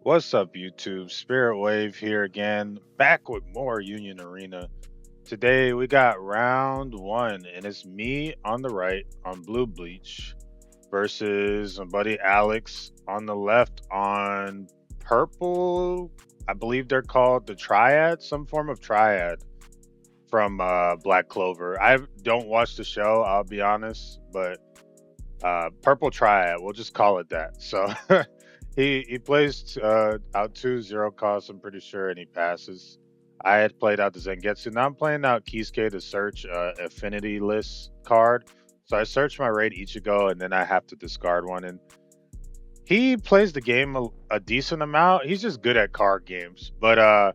What's up, YouTube? Spirit Wave here again, back with more Union Arena. Today we got round one, and it's me on the right on Blue Bleach versus my buddy Alex on the left on Purple. I believe they're called the Triad, some form of Triad from Black Clover. I don't watch the show, I'll be honest, but Purple Triad. We'll just call it that. So he plays out 2 0 cost. I'm pretty sure, and he passes. I had played out the Zengetsu. Now I'm playing out Kisuke to search affinity list card. So I search my raid Ichigo, and then I have to discard one. And he plays the game a decent amount. He's just good at card games, but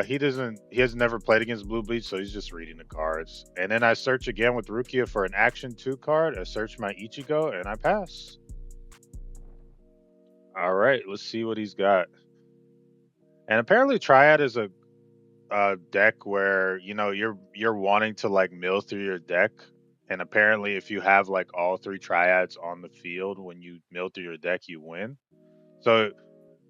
he doesn't. He has never played against Blue Bleach, so he's just reading the cards. And then I search again with Rukia for an Action 2 card. I search my Ichigo and I pass. All right, let's see what he's got. And apparently, Triad is a deck where you're wanting to like mill through your deck. And apparently, if you have like all three Triads on the field when you mill through your deck, you win. So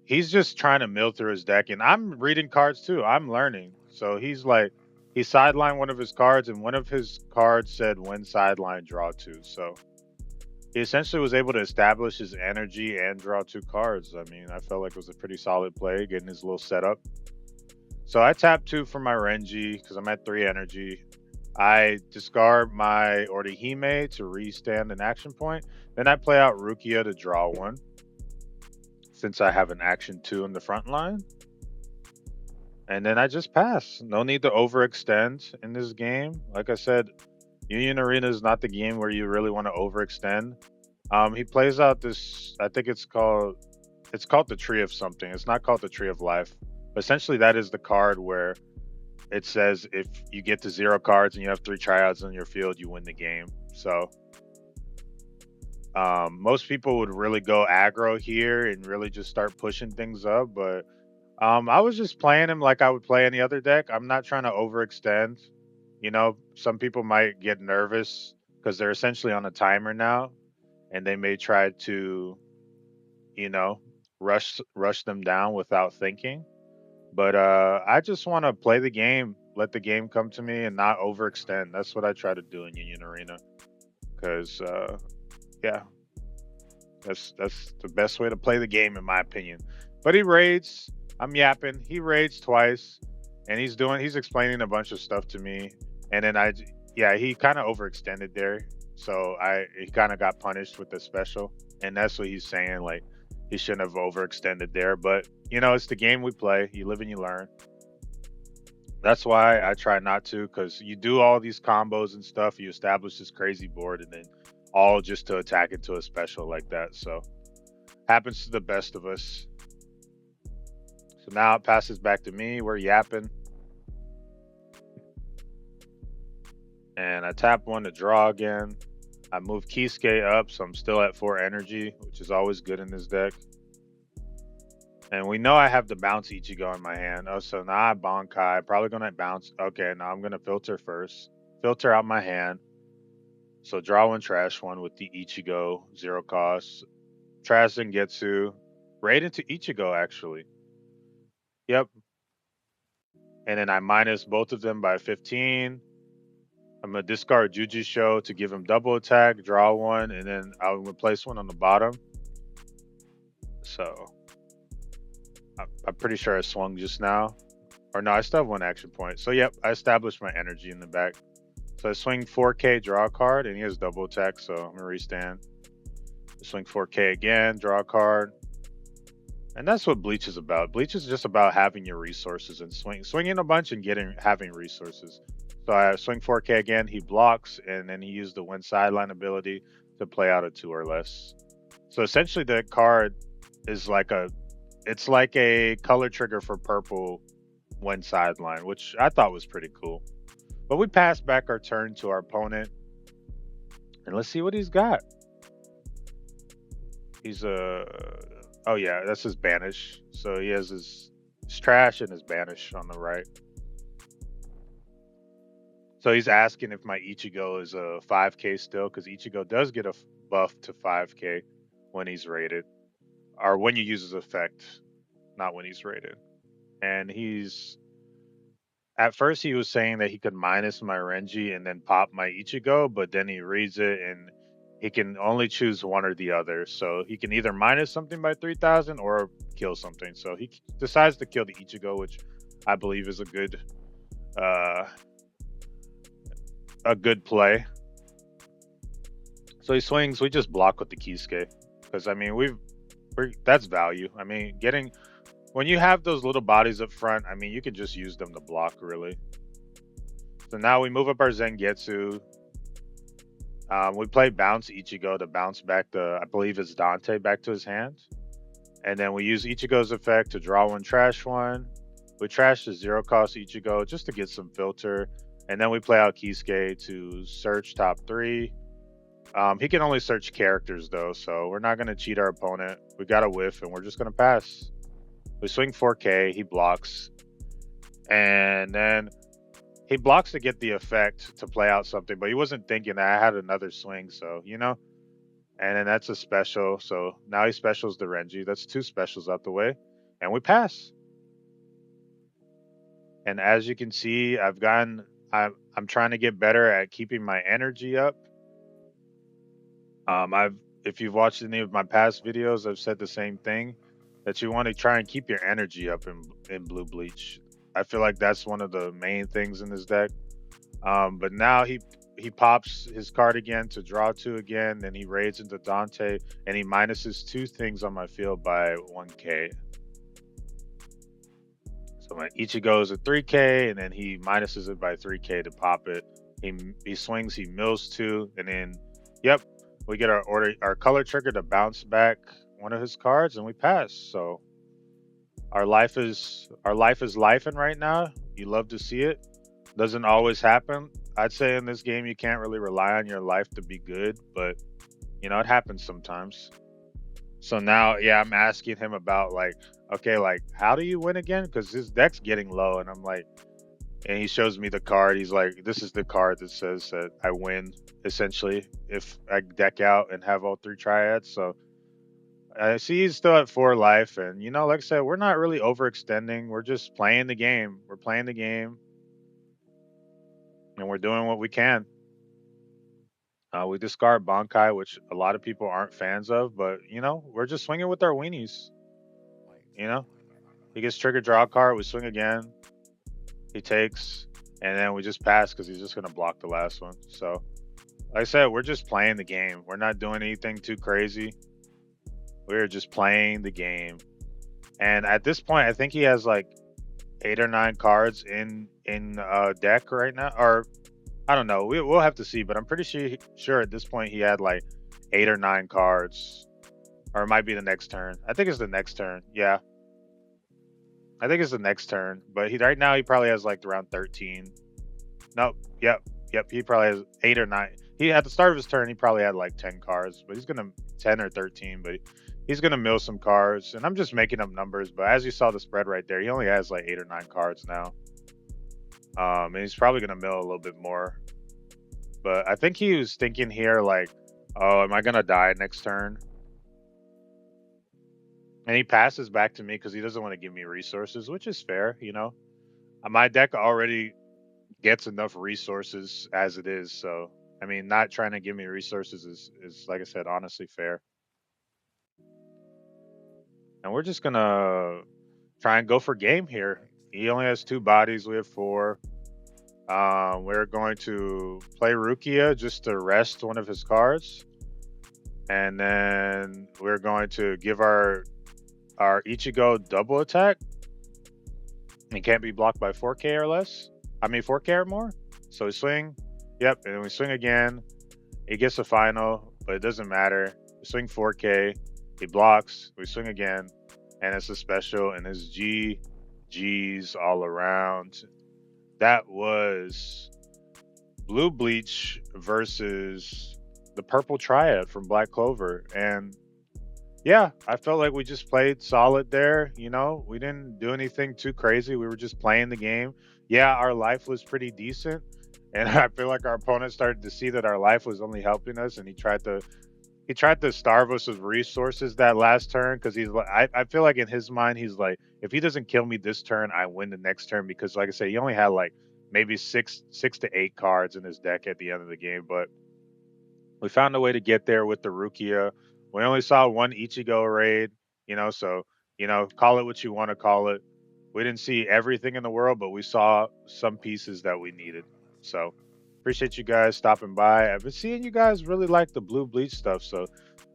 he's just trying to mill through his deck, and I'm reading cards too. I'm learning. So he's like, he sidelined one of his cards, and one of his cards said win sideline, draw two. So he essentially was able to establish his energy and draw two cards. I mean, I felt like it was a pretty solid play, getting his little setup. So I tap two for my Renji because I'm at three energy. I discard my Orihime to restand an action point. Then I play out Rukia to draw one since I have an action two in the front line. And then I just pass. No need to overextend in this game. Like I said, Union Arena is not the game where you really want to overextend. He plays out this. I think it's called the Tree of something. It's not called the Tree of Life. But essentially, that is the card where it says if you get to 0 cards and you have 3 triads on your field, you win the game. So most people would really go aggro here and really just start pushing things up, but I was just playing him like I would play any other deck. I'm not trying to overextend. Some people might get nervous because they're essentially on a timer now, and they may try to, you know, rush them down without thinking. But I just want to play the game, let the game come to me, and not overextend. That's what I try to do in Union Arena. Because yeah, that's the best way to play the game, in my opinion. But he raids. I'm yapping. He raids twice, and he's explaining a bunch of stuff to me. And then yeah, he kind of overextended there, so he kind of got punished with the special, and that's what he's saying. Like he shouldn't have overextended there, but it's the game we play. You live and you learn. That's why I try not to, because you do all these combos and stuff. You establish this crazy board, and then all just to attack into a special like that. So happens to the best of us. So now it passes back to me. We're yapping. And I tap one to draw again. I move Kisuke up, so I'm still at 4 energy, which is always good in this deck. And we know I have the bounce Ichigo in my hand. Oh, so now I Bankai. Probably going to bounce. Okay, now I'm going to filter first. Filter out my hand. So draw one, trash one with the Ichigo, 0 cost. Trash Zengetsu. Right into Ichigo, actually. Yep. And then I minus both of them by 15. I'm going to discard Juju Show to give him double attack, draw one, and then I'll replace one on the bottom. So I'm pretty sure I swung just now. Or no, I still have 1 action point. So yep, I established my energy in the back. So I swing 4K, draw a card, and he has double attack, so I'm going to restand. I swing 4K again, draw a card. And that's what Bleach is about. Bleach is just about having your resources and swinging a bunch and having resources. So I swing 4K again, he blocks, and then he used the win sideline ability to play out a 2 or less. So essentially the card is it's like a color trigger for purple win sideline, which I thought was pretty cool. But we pass back our turn to our opponent, and let's see what he's got. He's oh yeah, that's his banish. So he has his trash and his banish on the right. So he's asking if my Ichigo is a 5K still, because Ichigo does get a buff to 5K when he's rated. or when you use his effect, not when he's rated. And he's at first he was saying that he could minus my Renji and then pop my Ichigo, but then he reads it and he can only choose one or the other. So he can either minus something by 3,000 or kill something. So he decides to kill the Ichigo, which I believe is uh, a good play. So he swings. We just block with the Kisuke because I mean that's value. I mean getting when you have those little bodies up front, I mean you can just use them to block really. So now we move up our Zangetsu. We play bounce Ichigo to bounce back the, I believe it's Dante, back to his hand. And then we use Ichigo's effect to draw one, trash one. We trash the 0 cost Ichigo just to get some filter. And then we play out Kisuke to search top 3. He can only search characters though, so we're not going to cheat our opponent. We got a whiff and we're just going to pass. We swing 4K, he blocks. And then he blocks to get the effect to play out something, but he wasn't thinking that I had another swing, so, you know? And then that's a special, so now he specials the Renji. That's 2 specials out the way, and we pass. And as you can see, I'm trying to get better at keeping my energy up. If you've watched any of my past videos, I've said the same thing, that you want to try and keep your energy up in Blue Bleach. I feel like that's one of the main things in this deck. But now he pops his card again to draw 2 again, then he raids into Dante, and he minuses 2 things on my field by 1K. So my Ichigo is a 3K, and then he minuses it by 3K to pop it. He swings, he mills 2, and then, yep, we get our color trigger to bounce back one of his cards, and we pass. So our life is lifing right now. You love to see it. Doesn't always happen. I'd say in this game you can't really rely on your life to be good, but you know it happens sometimes. So now, yeah, I'm asking him about like, okay, like how do you win again? Because his deck's getting low, and I'm like, and he shows me the card. He's like, this is the card that says that I win essentially if I deck out and have all 3 triads. So I see he's still at 4 life, and you know, like I said, we're not really overextending. We're just playing the game. We're playing the game. And we're doing what we can. We discard Bankai, which a lot of people aren't fans of, but you know, we're just swinging with our weenies. You know, he gets trigger draw card, we swing again. He takes, and then we just pass because he's just gonna block the last one. So, like I said, we're just playing the game. We're not doing anything too crazy. We're just playing the game. And at this point, I think he has like 8 or 9 cards in deck right now, or I don't know. We'll have to see, but I'm pretty sure at this point he had like 8 or 9 cards, or it might be the next turn. I think it's the next turn. Yeah, I think it's the next turn. But right now he probably has like around 13. Nope. Yep. He probably has 8 or 9. He at the start of his turn he probably had like 10 cards, but he's gonna 10 or 13. But he's gonna mill some cards, and I'm just making up numbers. But as you saw the spread right there, he only has like 8 or 9 cards now. And he's probably gonna mill a little bit more. But I think he was thinking here like, oh, am I gonna die next turn? And he passes back to me because he doesn't want to give me resources, which is fair, you know. My deck already gets enough resources as it is, so I mean, not trying to give me resources is like I said, honestly fair. And we're just gonna try and go for game here. He only has 2 bodies, we have 4. We're going to play Rukia just to rest one of his cards. And then we're going to give our Ichigo double attack. He can't be blocked by 4K or less. I mean 4K or more. So we swing. Yep, and then we swing again. He gets a final, but it doesn't matter. We swing 4K. He blocks. We swing again. And it's a special, and his G's all around. That was Blue Bleach versus the Purple Triad from Black Clover. And yeah, I felt like we just played solid there. You know, we didn't do anything too crazy. We were just playing the game. Yeah, our life was pretty decent. And I feel like our opponent started to see that our life was only helping us, and he tried he tried to starve us with resources that last turn because he's like, I feel like in his mind he's like, if he doesn't kill me this turn, I win the next turn because, like I said, he only had like maybe six to eight cards in his deck at the end of the game, but we found a way to get there with the Rukia. We only saw one Ichigo raid, so call it what you want to call it. We didn't see everything in the world, but we saw some pieces that we needed. So appreciate you guys stopping by. I've been seeing you guys really like the Blue Bleach stuff, so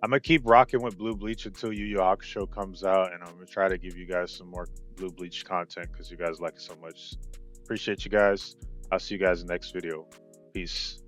I'm gonna keep rocking with Blue Bleach until Yu Yu Hakusho comes out, and I'm gonna try to give you guys some more Blue Bleach content because you guys like it so much. Appreciate you guys. I'll see you guys in the next video. Peace.